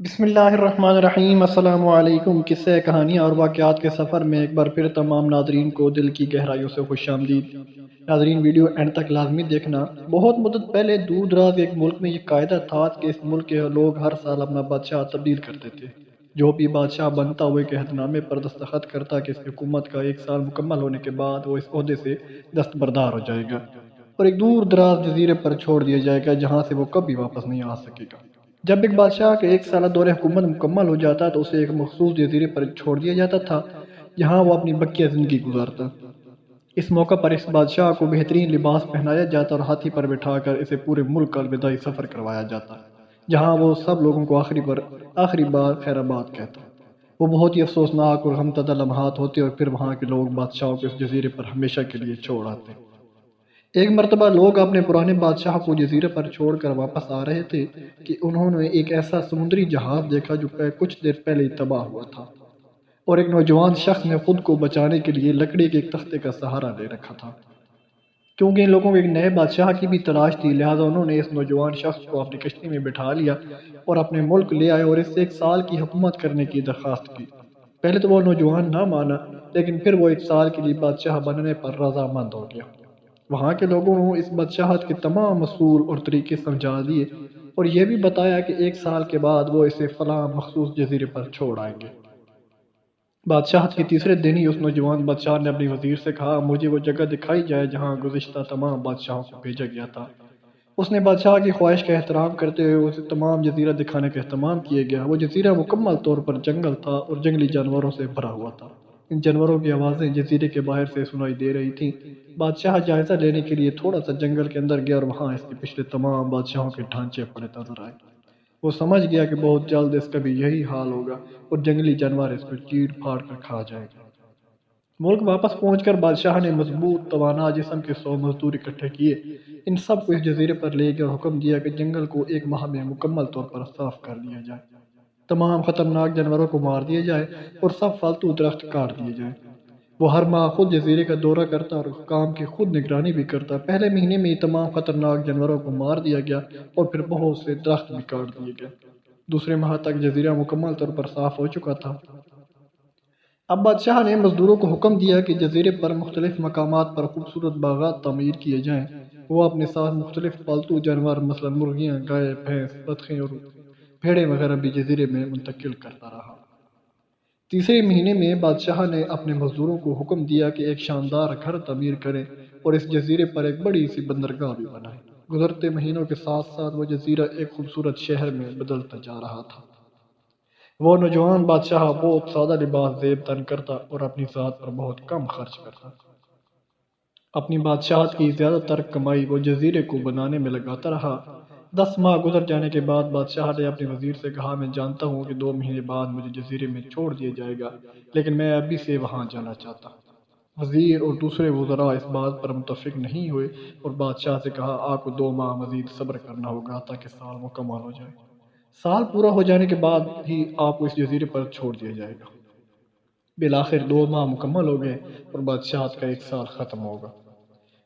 بسم اللہ الرحمن الرحیم۔ السلام علیکم۔ قصے کہانیاں اور واقعات کے سفر میں ایک بار پھر تمام ناظرین کو دل کی گہرائیوں سے خوش آمدید۔ ناظرین، ویڈیو اینڈ تک لازمی دیکھنا۔ بہت مدت پہلے دور دراز ایک ملک میں یہ قاعدہ تھا کہ اس ملک کے لوگ ہر سال اپنا بادشاہ تبدیل کرتے تھے۔ جو بھی بادشاہ بنتا وہ ایک عہد نامے پر دستخط کرتا کہ اس کی حکومت کا 1 سال مکمل ہونے کے بعد وہ اس عہدے سے دستبردار ہو جائے گا اور ایک دور دراز جزیرے پر چھوڑ دیا جائے گا جہاں سے وہ کبھی واپس نہیں آ سکے گا۔ جب ایک بادشاہ کا 1 سالہ دور حکومت مکمل ہو جاتا تو اسے ایک مخصوص جزیرے پر چھوڑ دیا جاتا تھا جہاں وہ اپنی بقیہ زندگی گزارتا۔ اس موقع پر اس بادشاہ کو بہترین لباس پہنایا جاتا اور ہاتھی پر بٹھا کر اسے پورے ملک کا الوداعی سفر کروایا جاتا، جہاں وہ سب لوگوں کو آخری بار خیر آباد کہتا۔ وہ بہت ہی افسوسناک اور غمزدہ لمحات ہوتے اور پھر وہاں کے لوگ بادشاہوں کو اس جزیرے پر ہمیشہ کے لیے چھوڑ آتے۔ ایک مرتبہ لوگ اپنے پرانے بادشاہ کو جزیرے پر چھوڑ کر واپس آ رہے تھے کہ انہوں نے ایک ایسا سمندری جہاز دیکھا جو کچھ دیر پہلے ہی تباہ ہوا تھا، اور ایک نوجوان شخص نے خود کو بچانے کے لیے لکڑی کے ایک تختے کا سہارا لے رکھا تھا۔ کیونکہ ان لوگوں کو ایک نئے بادشاہ کی بھی تلاش تھی، لہٰذا انہوں نے اس نوجوان شخص کو اپنی کشتی میں بٹھا لیا اور اپنے ملک لے آئے اور اس سے 1 سال کی حکومت کرنے کی درخواست کی۔ پہلے تو وہ نوجوان نہ مانا، لیکن پھر وہ 1 سال کے لیے بادشاہ بننے پر رضامند ہو گیا۔ وہاں کے لوگوں نے اس بادشاہت کے تمام اصول اور طریقے سمجھا دیے اور یہ بھی بتایا کہ 1 سال کے بعد وہ اسے فلاں مخصوص جزیرے پر چھوڑ آئیں گے۔ بادشاہت کے تیسرے دن ہی اس نوجوان بادشاہ نے اپنی وزیر سے کہا، مجھے وہ جگہ دکھائی جائے جہاں گزشتہ تمام بادشاہوں کو بھیجا گیا تھا۔ اس نے بادشاہ کی خواہش کا احترام کرتے ہوئے اسے تمام جزیرہ دکھانے کا اہتمام کیا گیا۔ وہ جزیرہ مکمل طور پر جنگل تھا اور جنگلی جانوروں سے بھرا ہوا تھا۔ ان جانوروں کی آوازیں جزیرے کے باہر سے سنائی دے رہی تھیں۔ بادشاہ جائزہ لینے کے لیے تھوڑا سا جنگل کے اندر گیا اور وہاں اس کے پچھلے تمام بادشاہوں کے ڈھانچے پڑے نظر آئے۔ وہ سمجھ گیا کہ بہت جلد اس کا بھی یہی حال ہوگا اور جنگلی جانور اس کو چیڑ پھاڑ کر کھا جائے گا۔ ملک واپس پہنچ کر بادشاہ نے مضبوط توانا جسم کے 100 مزدور اکٹھے کیے، ان سب کو اس جزیرے پر لے گئے اور حکم دیا کہ جنگل کو 1 ماہ میں مکمل طور پر صاف کر لیا جائے، تمام خطرناک جانوروں کو مار دیا جائے اور سب فالتو درخت کاٹ دیے جائیں۔ وہ ہر ماہ خود جزیرے کا دورہ کرتا اور کام کی خود نگرانی بھی کرتا۔ پہلے مہینے میں تمام خطرناک جانوروں کو مار دیا گیا اور پھر بہت سے درخت بھی کاٹ دیے گئے۔ دوسرے ماہ تک جزیرہ مکمل طور پر صاف ہو چکا تھا۔ اب بادشاہ نے مزدوروں کو حکم دیا کہ جزیرے پر مختلف مقامات پر خوبصورت باغات تعمیر کیے جائیں۔ وہ اپنے ساتھ مختلف پالتو جانور مثلا مرغیاں، گائے، بھینس، بطخیں اور بھیڑیں وغیرہ بھی جزیرے میں منتقل کرتا رہا۔ تیسرے مہینے میں بادشاہ نے اپنے مزدوروں کو حکم دیا کہ ایک شاندار گھر تعمیر کریں اور اس جزیرے پر ایک بڑی سی بندرگاہ بھی بنائیں۔ گزرتے مہینوں کے ساتھ ساتھ وہ جزیرہ ایک خوبصورت شہر میں بدلتا جا رہا تھا۔ وہ نوجوان بادشاہ بہت سادہ لباس زیب تن کرتا اور اپنی ذات پر بہت کم خرچ کرتا۔ اپنی بادشاہت کی زیادہ تر کمائی وہ جزیرے کو بنانے میں لگاتا رہا۔ 10 ماہ گزر جانے کے بعد بادشاہ نے اپنے وزیر سے کہا، میں جانتا ہوں کہ 2 مہینے بعد مجھے جزیرے میں چھوڑ دیا جائے گا، لیکن میں ابھی سے وہاں جانا چاہتا ہوں۔ وزیر اور دوسرے وزراء اس بات پر متفق نہیں ہوئے اور بادشاہ سے کہا، آپ کو 2 ماہ مزید صبر کرنا ہوگا تاکہ سال مکمل ہو جائے۔ سال پورا ہو جانے کے بعد ہی آپ کو اس جزیرے پر چھوڑ دیا جائے گا۔ بالآخر 2 ماہ مکمل ہو گئے اور بادشاہت کا 1 سال ختم ہوگا۔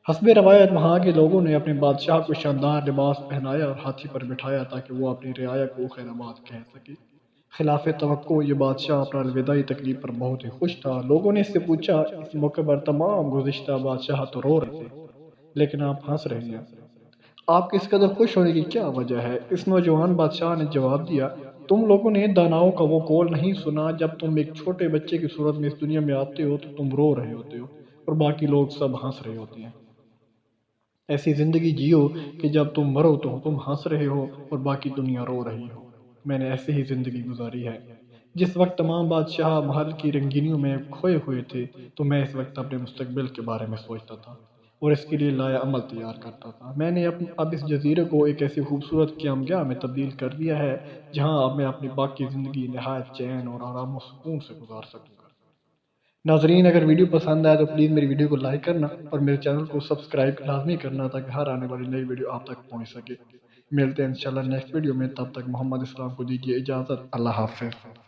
حسب روایت وہاں کے لوگوں نے اپنے بادشاہ کو شاندار لباس پہنایا اور ہاتھی پر بٹھایا تاکہ وہ اپنی رعایا کو خیر آباد کہہ سکے۔ خلاف توقع یہ بادشاہ اپنا الوداعی تقریب پر بہت ہی خوش تھا۔ لوگوں نے اس سے پوچھا، اس موقع پر تمام گزشتہ بادشاہ تو رو رہے تھے، لیکن آپ ہنس رہے ہیں، آپ کے اس قدر خوش ہونے کی کیا وجہ ہے؟ اس نوجوان بادشاہ نے جواب دیا، تم لوگوں نے داناؤں کا وہ قول نہیں سنا، جب تم ایک چھوٹے بچے کی صورت میں اس دنیا میں آتے ہو تو تم رو رہے ہوتے ہو اور باقی لوگ سب ہنس رہے ہوتے ہیں۔ ایسی زندگی جیو کہ جب تم مرو تو تم ہنس رہے ہو اور باقی دنیا رو رہی ہو۔ میں نے ایسے ہی زندگی گزاری ہے۔ جس وقت تمام بادشاہ محل کی رنگینیوں میں کھوئے ہوئے تھے تو میں اس وقت اپنے مستقبل کے بارے میں سوچتا تھا اور اس کے لیے لایا عمل تیار کرتا تھا۔ میں نے اب اس جزیرے کو ایک ایسی خوبصورت قیامگاہ میں تبدیل کر دیا ہے جہاں اب میں اپنی باقی زندگی نہایت چین اور آرام و سکون سے گزار سکوں گا۔ ناظرین، اگر ویڈیو پسند آئے تو پلیز میری ویڈیو کو لائک کرنا اور میرے چینل کو سبسکرائب لازمی کرنا تاکہ ہر آنے والی نئی ویڈیو آپ تک پہنچ سکے۔ ملتے ہیں انشاءاللہ نیکسٹ ویڈیو میں، تب تک محمد اسلام کو دیجیے اجازت۔ اللہ حافظ۔